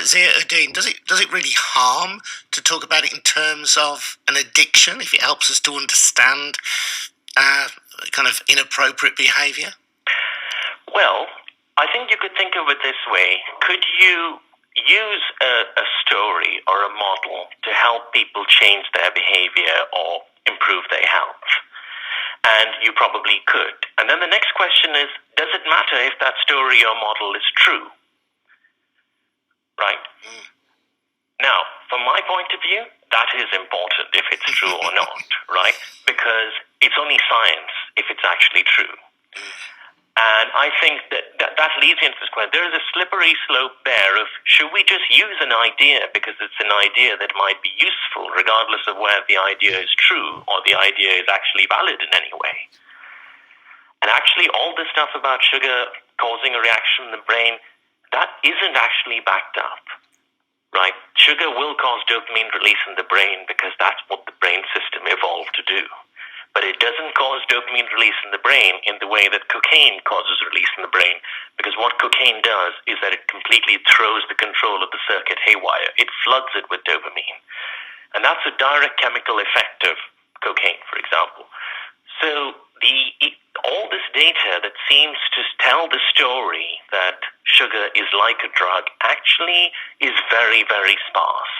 Zia-Uddin, does it really harm to talk about it in terms of an addiction if it helps us to understand kind of inappropriate behaviour? Well, I think you could think of it this way. Could you use a story or a model to help people change their behavior or improve their health? And you probably could. And then the next question is, does it matter if that story or model is true? Right? Now, from my point of view, that is important if it's true or not, right? Because it's only science if it's actually true. And I think that leads into this question. There is a slippery slope there of, should we just use an idea because it's an idea that might be useful regardless of whether the idea is true or the idea is actually valid in any way? And actually all this stuff about sugar causing a reaction in the brain, that isn't actually backed up, right? Sugar will cause dopamine release in the brain because that's what the brain system evolved to do. But it doesn't cause dopamine release in the brain in the way that cocaine causes release in the brain, because what cocaine does is that it completely throws the control of the circuit haywire. It floods it with dopamine. And that's a direct chemical effect of cocaine, for example. So all this data that seems to tell the story that sugar is like a drug actually is very, very sparse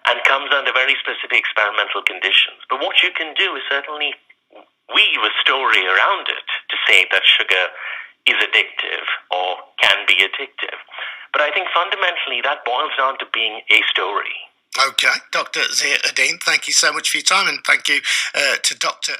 and comes under very specific experimental conditions. But what you can do is certainly weave a story around it to say that sugar is addictive or can be addictive. But I think fundamentally that boils down to being a story. Okay, Dr. Zia-Uddin, thank you so much for your time, and thank you to Dr.